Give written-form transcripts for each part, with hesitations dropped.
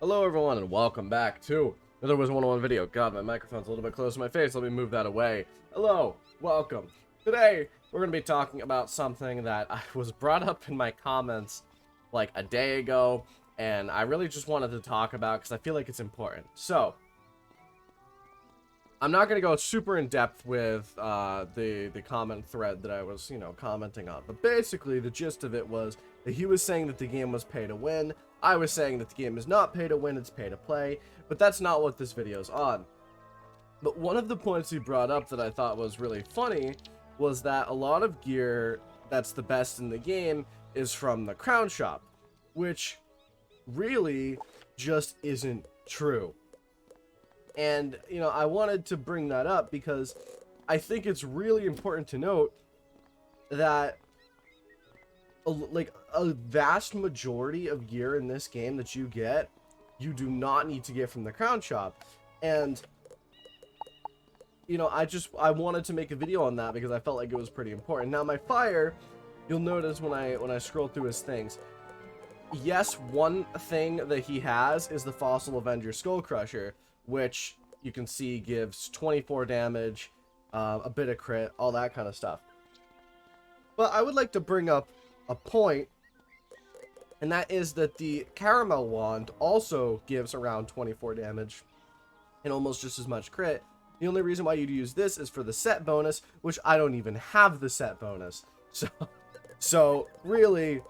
Hello everyone and welcome back to another Wizard101 video. God, my microphone's a little bit close to my face. Let me move that away. Hello, welcome. Today, we're going to be talking about something that I was brought up in my comments like a day ago, and I really just wanted to talk about because I feel like it's important. So, I'm not going to go super in depth with the comment thread that I was, commenting on. But basically, the gist of it was that he was saying that the game was pay to win. I was saying that the game is not pay to win, it's pay to play. But that's not what this video is on. But one of the points he brought up that I thought was really funny was that a lot of gear that's the best in the game is from the Crownshop, which really just isn't true. And, I wanted to bring that up because I think it's really important to note that a vast majority of gear in this game that you get, you do not need to get from the Crownshop. And, I wanted to make a video on that because I felt like it was pretty important. Now, my fire, you'll notice when I scroll through his things, yes, one thing that he has is the Fossil Avenger Skull Crusher, which you can see gives 24 damage, a bit of crit, all that kind of stuff. But I would like to bring up a point, and that is that the Caramel Wand also gives around 24 damage and almost just as much crit. The only reason why you'd use this is for the set bonus, which I don't even have the set bonus. So really,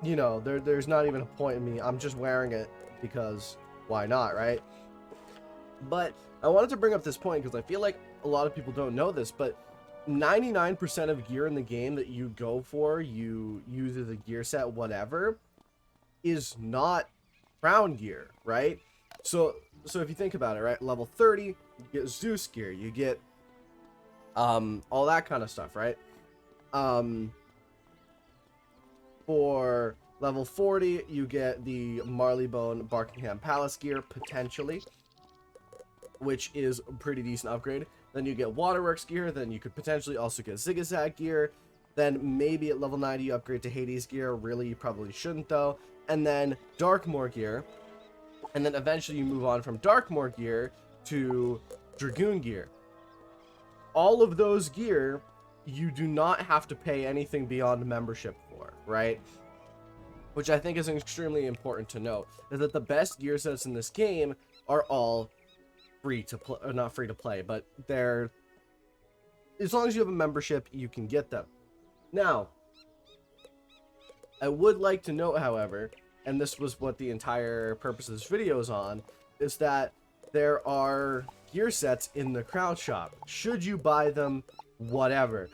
there's not even a point in me. I'm just wearing it because why not, right? But I wanted to bring up this point because I feel like a lot of people don't know this, but 99% of gear in the game that you go for, you use as a gear set, whatever, is not crown gear, right? So if you think about it, right, level 30, you get Zeus gear, you get all that kind of stuff, right? For level 40, you get the Marleybone Barkingham Palace gear, potentially, which is a pretty decent upgrade. Then you get Waterworks gear, then you could potentially also get Zigzag gear. Then maybe at level 90 you upgrade to Hades gear. Really, you probably shouldn't though. And then Darkmoor gear. And then eventually you move on from Darkmoor gear to Dragoon gear. All of those gear, you do not have to pay anything beyond membership for, right? Which I think is extremely important to note, is that the best gear sets in this game are all free to play, or not free to play, but they're, as long as you have a membership, you can get them. Now, I would like to note, however, and this was what the entire purpose of this video is on, is that there are gear sets in the Crownshop. Should you buy them? Whatever.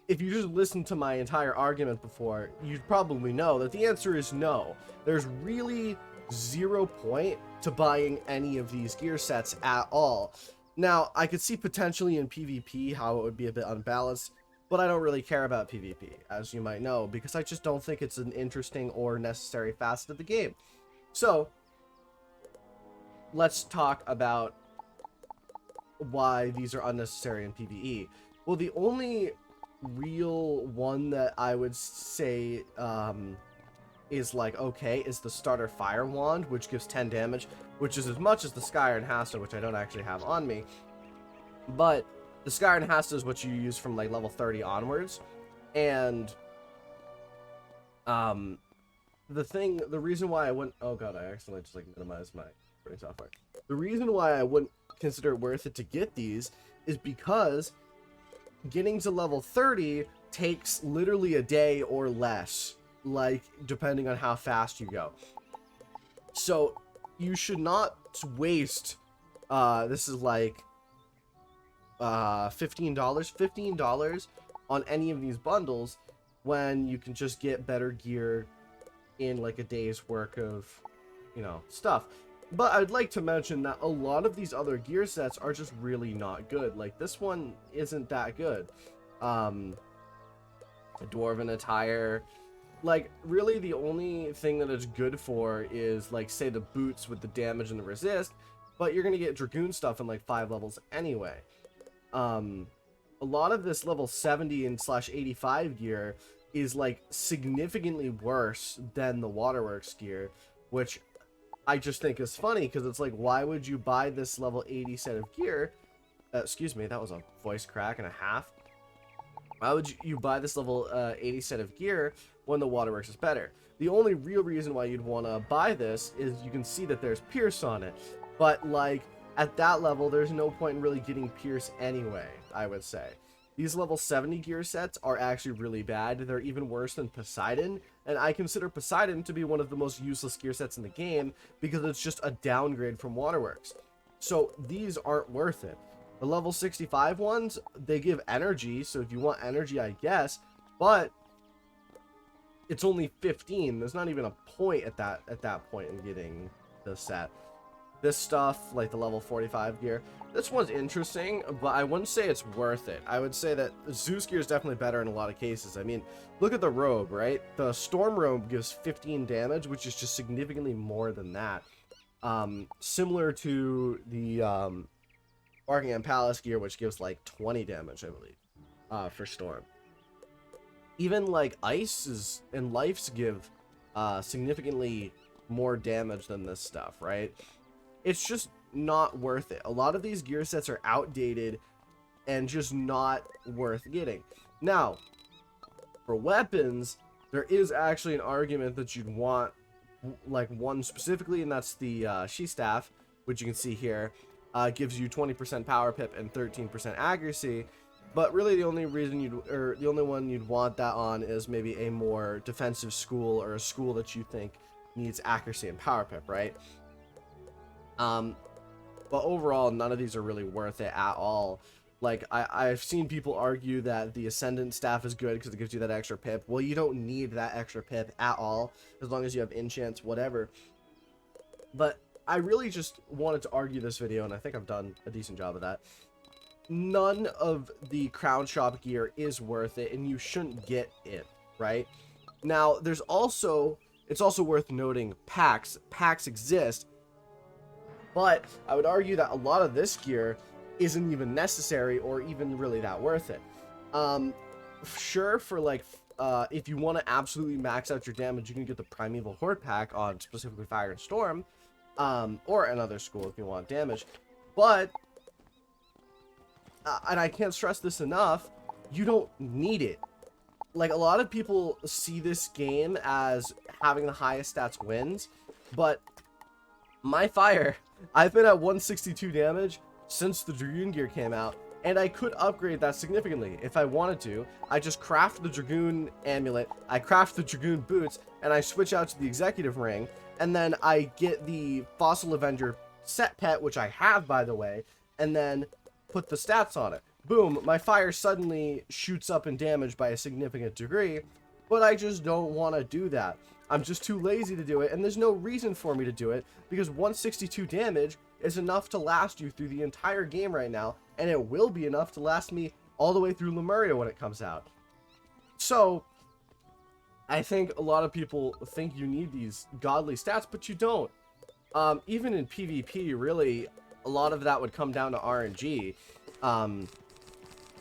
If you just listened to my entire argument before, you'd probably know that the answer is no. There's really zero point to buying any of these gear sets at all. Now, I could see potentially in PvP how it would be a bit unbalanced, but I don't really care about PvP, as you might know, because I just don't think it's an interesting or necessary facet of the game. So, let's talk about why these are unnecessary in PvE. Well, the only real one that I would say is like okay is the starter fire wand, which gives 10 damage, which is as much as the Sky and Hasta, which I don't actually have on me. But the Sky and Hasta is what you use from like level 30 onwards. And the reason why I wouldn't, oh god, I accidentally just like minimized my recording software. The reason why I wouldn't consider it worth it to get these is because getting to level 30 takes literally a day or less, like depending on how fast you go. So you should not waste this is like $15 on any of these bundles when you can just get better gear in like a day's work of stuff. But I'd like to mention that a lot of these other gear sets are just really not good. Like this one isn't that good. A Dwarven attire, like really the only thing that it's good for is like say the boots with the damage and the resist, but you're gonna get Dragoon stuff in like 5 levels anyway. A lot of this level 70 and /85 gear is like significantly worse than the Waterworks gear, which I just think is funny, because it's like, why would you buy this level 80 set of gear? Excuse me, that was a voice crack and a half. Why would you buy this level 80 set of gear when the waterworks is better? The only real reason why you'd want to buy this is you can see that there's Pierce on it. But, like, at that level, there's no point in really getting Pierce anyway, I would say. These level 70 gear sets are actually really bad. They're even worse than Poseidon, and I consider Poseidon to be one of the most useless gear sets in the game because it's just a downgrade from Waterworks. So these aren't worth it. The level 65 ones, they give energy, so if you want energy, I guess, but it's only 15. There's not even a point at that point in getting the set. This stuff, like the level 45 gear, this one's interesting, but I wouldn't say it's worth it. I would say that Zeus gear is definitely better in a lot of cases. I mean, look at the robe, right? The storm robe gives 15 damage, which is just significantly more than that. Similar to the Buckingham Palace gear, which gives like 20 damage, I believe, for storm. Even like ices and lifes give significantly more damage than this stuff, right? It's just not worth it. A lot of these gear sets are outdated and just not worth getting. Now, for weapons, there is actually an argument that you'd want like one specifically, and that's the she-staff, which you can see here. Gives you 20% power pip and 13% accuracy, but really the only reason the only one you'd want that on is maybe a more defensive school, or a school that you think needs accuracy and power pip, right? But overall, none of these are really worth it at all. Like, I've seen people argue that the Ascendant staff is good because it gives you that extra pip. Well, you don't need that extra pip at all, as long as you have enchants, whatever. But I really just wanted to argue this video, and I think I've done a decent job of that. None of the Crownshop gear is worth it, and you shouldn't get it, right? Now, it's also worth noting packs. Packs exist, but I would argue that a lot of this gear isn't even necessary or even really that worth it. Sure, for like, if you want to absolutely max out your damage, you can get the Primeval Horde pack on specifically Fire and Storm, or another school if you want damage. But, and I can't stress this enough, you don't need it. Like, a lot of people see this game as having the highest stats wins, but my fire, I've been at 162 damage since the Dragoon gear came out, and I could upgrade that significantly if I wanted to. I just craft the Dragoon amulet, I craft the Dragoon boots, and I switch out to the Executive ring, and then I get the Fossil Avenger set pet, which I have, by the way, and then put the stats on it. Boom, my fire suddenly shoots up in damage by a significant degree, but I just don't want to do that. I'm just too lazy to do it, and there's no reason for me to do it, because 162 damage is enough to last you through the entire game right now, and it will be enough to last me all the way through Lemuria when it comes out. So, I think a lot of people think you need these godly stats, but you don't. Even in PvP, really, a lot of that would come down to RNG.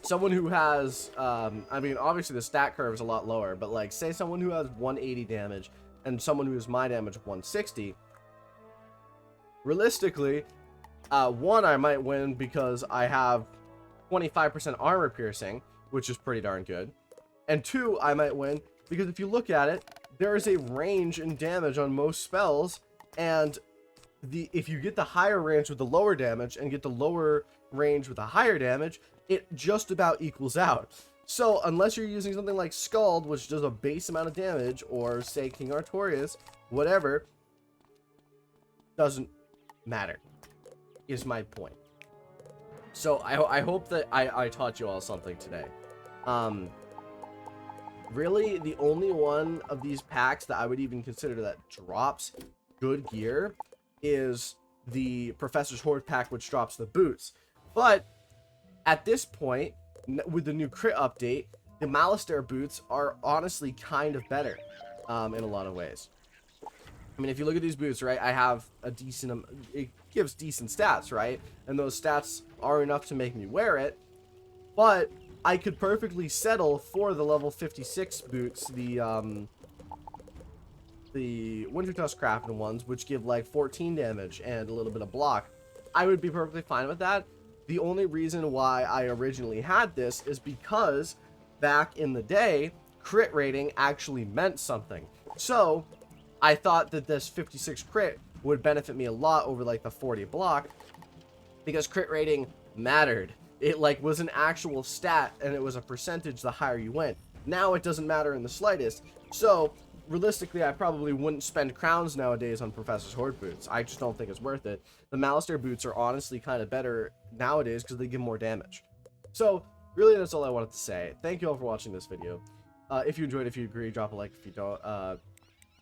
Someone who has, I mean, obviously the stat curve is a lot lower, but like, say someone who has 180 damage and someone who has my damage of 160, realistically, one, I might win because I have 25% armor piercing, which is pretty darn good. And two, I might win because if you look at it, there is a range in damage on most spells, and if you get the higher range with the lower damage and get the lower range with the higher damage, it just about equals out. So unless you're using something like Scald, which does a base amount of damage, or say King Artorias, whatever, doesn't matter, is my point. So I hope that I taught you all something today. Really, the only one of these packs that I would even consider that drops good gear is the Professor's Horde pack, which drops the boots. But at this point, with the new crit update, the Malastare boots are honestly kind of better in a lot of ways. I mean, if you look at these boots, right, I have a decent, it gives decent stats, right? And those stats are enough to make me wear it, but I could perfectly settle for the level 56 boots, the the Winter Tusk crafted ones, which give like 14 damage and a little bit of block, I would be perfectly fine with that. The only reason why I originally had this is because back in the day, crit rating actually meant something. So I thought that this 56 crit would benefit me a lot over like the 40 block, because crit rating mattered. It like was an actual stat, and it was a percentage the higher you went. Now it doesn't matter in the slightest. So realistically, I probably wouldn't spend crowns nowadays on Professor's Horde boots. I just don't think it's worth it. The Malistaire boots are honestly kind of better nowadays because they give more damage. So really, that's all I wanted to say. Thank you all for watching this video. If you enjoyed, if you agree, drop a like. If you don't,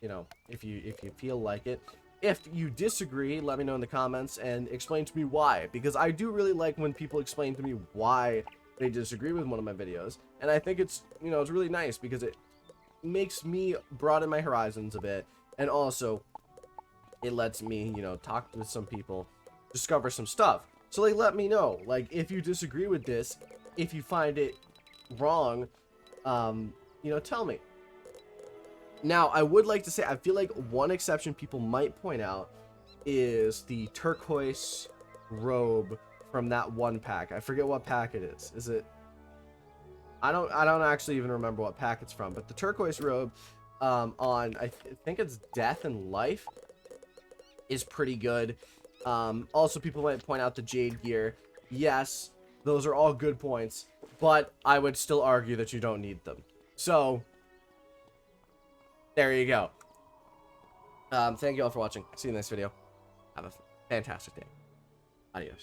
you know, if you feel like it. If you disagree, let me know in the comments and explain to me why, because I do really like when people explain to me why they disagree with one of my videos, and I think it's, you know, it's really nice because it makes me broaden my horizons a bit, and also it lets me, you know, talk with some people, discover some stuff. So like, let me know, like, if you disagree with this, if you find it wrong, you know, tell me. Now, I would like to say, I feel like one exception people might point out is the turquoise robe from that one pack. I forget what pack it is. Is it? I don't actually even remember what pack it's from, but the turquoise robe on, I think it's Death and Life, is pretty good. Also, people might point out the jade gear. Yes, those are all good points, but I would still argue that you don't need them. So there you go. Thank you all for watching. See you in the next video. Have a fantastic day. Adios.